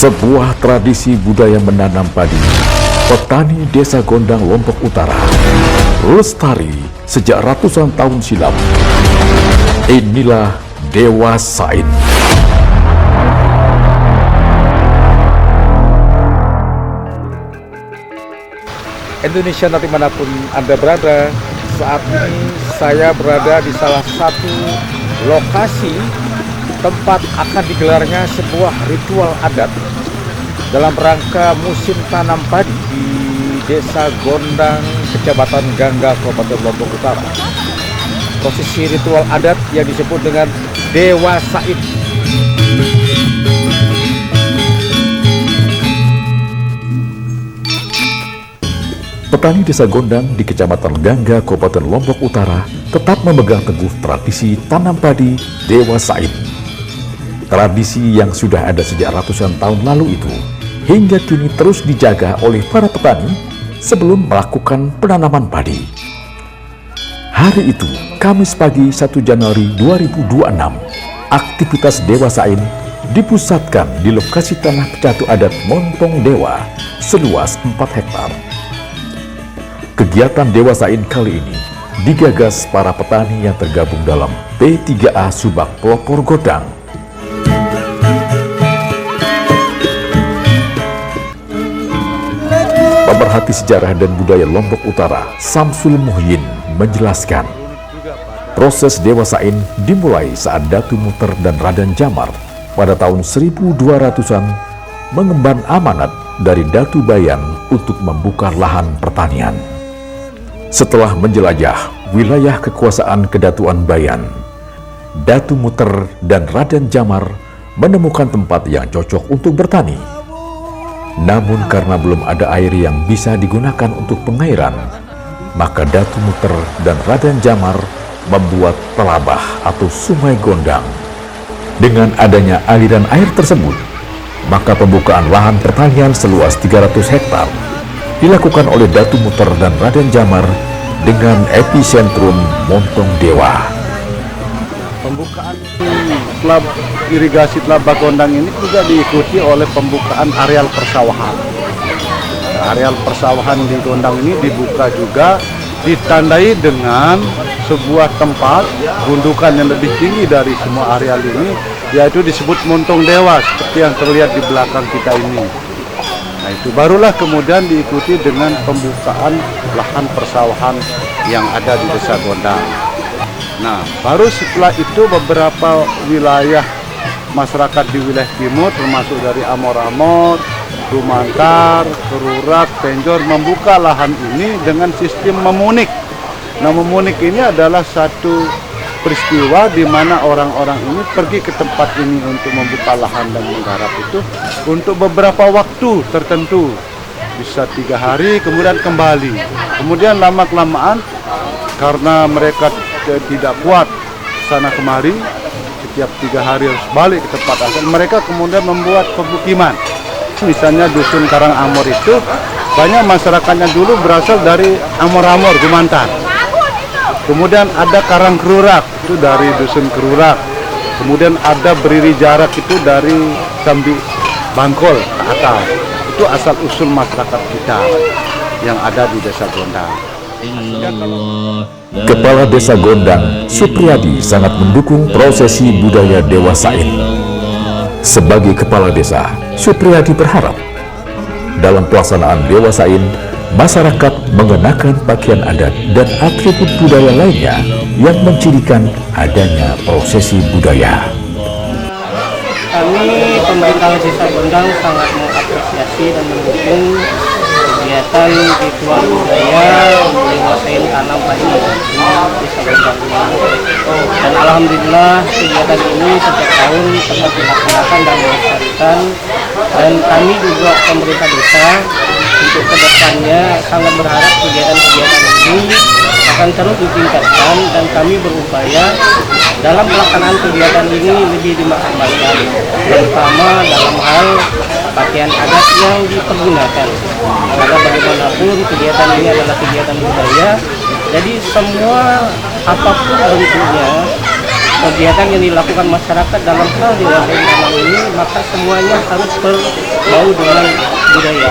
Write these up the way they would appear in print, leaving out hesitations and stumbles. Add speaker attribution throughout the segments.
Speaker 1: Sebuah tradisi budaya menanam padi, petani desa Gondang, Lombok Utara, lestari sejak ratusan tahun silam. Inilah Dewa Said.
Speaker 2: Indonesia nanti manapun Anda berada, saat ini saya berada di salah satu lokasi tempat akan digelarnya sebuah ritual adat dalam rangka musim tanam padi di Desa Gondang, Kecamatan Gangga, Kabupaten Lombok Utara. Prosesi ritual adat yang disebut dengan Dewa Said.
Speaker 1: Petani Desa Gondang di Kecamatan Gangga, Kabupaten Lombok Utara tetap memegang teguh tradisi tanam padi Dewa Said. Tradisi yang sudah ada sejak ratusan tahun lalu itu hingga kini terus dijaga oleh para petani sebelum melakukan penanaman padi. Hari itu, Kamis pagi 1 Januari 2026, aktivitas Dewa Said dipusatkan di lokasi tanah pecatu adat Montong Dewa seluas 4 hektar. Kegiatan Dewa Said kali ini digagas para petani yang tergabung dalam P3A Subak Pelopor Gondang. Pemerhati sejarah dan budaya Lombok Utara, Samsul Muhyin, menjelaskan proses Dewa Said dimulai saat Datu Muter dan Raden Jamar pada tahun 1200-an mengemban amanat dari Datu Bayan untuk membuka lahan pertanian. Setelah menjelajah wilayah kekuasaan Kedatuan Bayan, Datu Muter dan Raden Jamar menemukan tempat yang cocok untuk bertani. Namun karena belum ada air yang bisa digunakan untuk pengairan, maka Datu Muter dan Raden Jamar membuat telabah atau sungai Gondang. Dengan adanya aliran air tersebut, maka pembukaan lahan pertanian seluas 300 hektar dilakukan oleh Datu Muter dan Raden Jamar dengan epicentrum Montong Dewa.
Speaker 3: Pembukaan irigasi Telabah Gondang ini juga diikuti oleh pembukaan areal persawahan. Areal persawahan di Gondang ini dibuka juga, ditandai dengan sebuah tempat gundukan yang lebih tinggi dari semua areal ini, yaitu disebut Montong Dewa seperti yang terlihat di belakang kita ini. Nah, itu barulah kemudian diikuti dengan pembukaan lahan persawahan yang ada di Desa Gondang. Nah, baru setelah itu beberapa wilayah masyarakat di wilayah timur termasuk dari Amor-Amor, Dumantar, Kerurak, Penjor membuka lahan ini dengan sistem memunik. Nah, memunik ini adalah satu peristiwa di mana orang-orang ini pergi ke tempat ini untuk membuka lahan dan menggarap itu untuk beberapa waktu tertentu, bisa 3 hari kemudian kembali. Kemudian lama-kelamaan karena mereka tidak kuat sana kemari, setiap 3 hari harus balik ke tempat asal, mereka kemudian membuat pemukiman. Misalnya Dusun Karang Amor itu banyak masyarakatnya dulu berasal dari Amor-Amor, Gumantan. Kemudian ada Karang Kerurak, itu dari Dusun Kerurak. Kemudian ada Berdiri Jarak, itu dari Sambi Bangkol ke atas. Itu asal usul masyarakat kita yang ada di Desa Gondang.
Speaker 1: Kepala Desa Gondang, Supriyadi, sangat mendukung prosesi budaya Dewa Said. Sebagai kepala desa, Supriyadi berharap dalam pelaksanaan Dewa Said, masyarakat mengenakan pakaian adat dan atribut budaya lainnya yang mencirikan adanya prosesi budaya.
Speaker 4: Kami pemerintah Desa Gondang sangat mengapresiasi dan mendukung kegiatan ritual budaya Dewa Said tanam padi di Desa Gondang ini. Dan alhamdulillah kegiatan ini setiap tahun tetap dilaksanakan dan dilestarikan. Dan kami juga pemerintah desa untuk kedepannya sangat berharap kegiatan-kegiatan ini akan terus ditingkatkan dan kami berupaya dalam pelaksanaan kegiatan ini lebih dimaksimalkan, terutama dalam hal pakaian adat yang dipergunakan. Karena bagaimanapun kegiatan ini adalah kegiatan budaya, jadi semua apapun bentuknya kegiatan yang dilakukan masyarakat dalam hal dewasain tanam ini, maka semuanya harus berbau dengan budaya.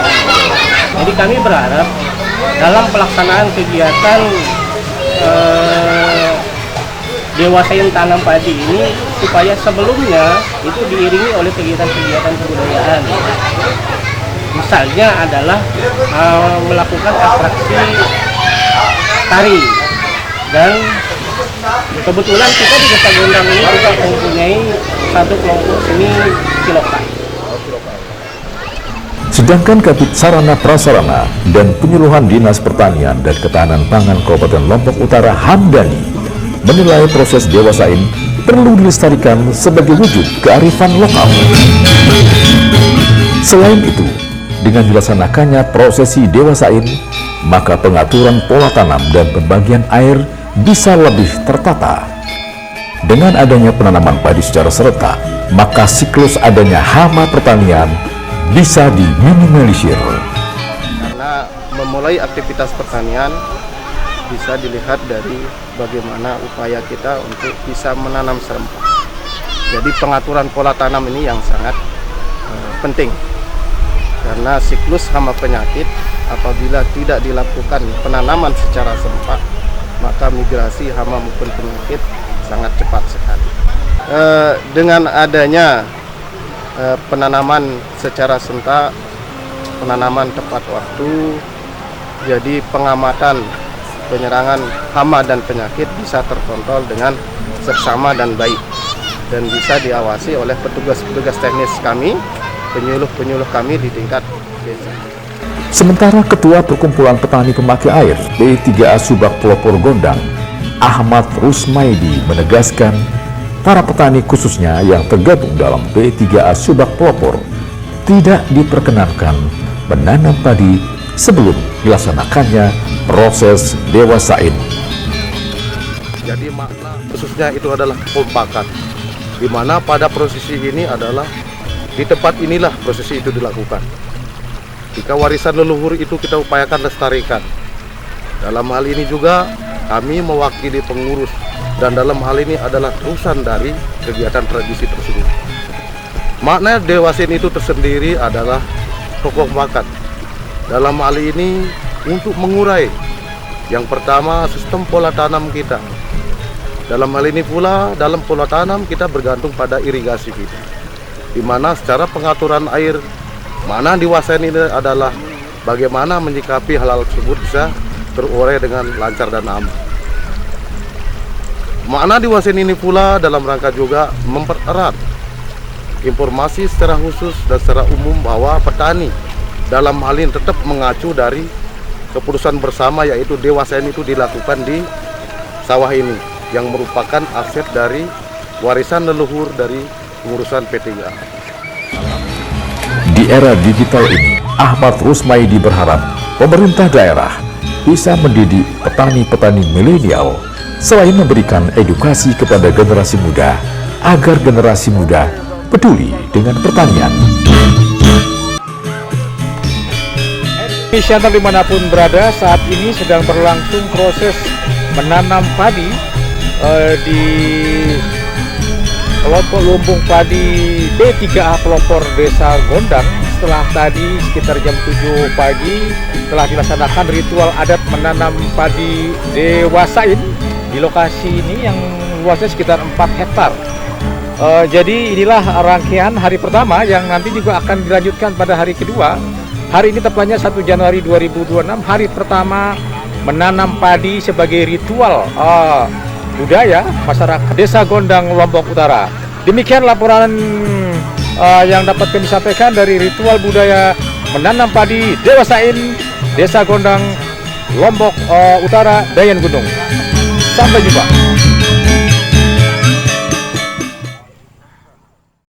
Speaker 4: Jadi kami berharap dalam pelaksanaan kegiatan dewasain tanam padi ini supaya sebelumnya itu diiringi oleh kegiatan-kegiatan kebudayaan. Misalnya adalah melakukan atraksi tari, dan kebetulan kita di Desa Gondang ini juga mempunyai satu kelompok seni Ciloka.
Speaker 1: Sedangkan Kabid Sarana Prasarana dan Penyuluhan Dinas Pertanian dan Ketahanan Pangan Kabupaten Lombok Utara Hamdani menilai proses dewasain perlu dilestarikan sebagai wujud kearifan lokal. Selain itu, dengan dilaksanakannya prosesi dewasain, maka pengaturan pola tanam dan pembagian air bisa lebih tertata. Dengan adanya penanaman padi secara serentak, maka siklus adanya hama pertanian bisa diminimalisir.
Speaker 5: Karena memulai aktivitas pertanian bisa dilihat dari bagaimana upaya kita untuk bisa menanam serempak. Jadi pengaturan pola tanam ini yang sangat penting. Karena siklus hama penyakit apabila tidak dilakukan penanaman secara serempak, maka migrasi hama maupun penyakit sangat cepat sekali. Dengan adanya penanaman secara serentak, penanaman tepat waktu, jadi pengamatan penyerangan hama dan penyakit bisa terkontrol dengan seksama dan baik, dan bisa diawasi oleh petugas-petugas teknis kami, penyuluh-penyuluh kami di tingkat desa.
Speaker 1: Sementara Ketua Perkumpulan Petani Pemakai Air P3A Subak Pelopor Gondang, Ahmad Rusmaidi menegaskan, para petani khususnya yang tergabung dalam P3A Subak Pelopor tidak diperkenankan menanam padi sebelum dilaksanakannya proses dewasain.
Speaker 5: Jadi makna khususnya itu adalah kekompakan, di mana pada prosesi ini adalah di tempat inilah prosesi itu dilakukan. Jika warisan leluhur itu kita upayakan lestarikan. Dalam hal ini juga kami mewakili pengurus, dan dalam hal ini adalah terusan dari kegiatan tradisi tersebut. Makna dewasain itu tersendiri adalah kekompakan. Dalam hal ini untuk mengurai yang pertama sistem pola tanam kita. Dalam hal ini pula dalam pola tanam kita bergantung pada irigasi kita, di mana secara pengaturan air mana dewasain ini adalah bagaimana menyikapi hal-hal tersebut bisa terurai dengan lancar dan aman. Makna dewasain ini pula dalam rangka juga mempererat informasi secara khusus dan secara umum bahwa petani dalam hal ini tetap mengacu dari keputusan bersama, yaitu dewasain itu dilakukan di sawah ini yang merupakan aset dari warisan leluhur dari pengurusan P3A.
Speaker 1: Di era digital ini, Ahmad Rusmaidi berharap pemerintah daerah bisa mendidik petani-petani milenial selain memberikan edukasi kepada generasi muda agar generasi muda peduli dengan pertanian.
Speaker 2: Indonesia dimanapun berada, saat ini sedang berlangsung proses menanam padi di kelompok lumbung padi P3A Pelopor Desa Gondang. Setelah tadi sekitar jam 7 pagi telah dilaksanakan ritual adat menanam padi dewasain di lokasi ini yang luasnya sekitar 4 hektar. Jadi inilah rangkaian hari pertama yang nanti juga akan dilanjutkan pada hari kedua. Hari ini tepatnya 1 Januari 2026, hari pertama menanam padi sebagai ritual budaya masyarakat Desa Gondang, Lombok Utara. Demikian laporan yang dapat kami sampaikan dari ritual budaya menanam padi dewasain Desa Gondang, Lombok Utara, Dayan Gunung. Sampai jumpa.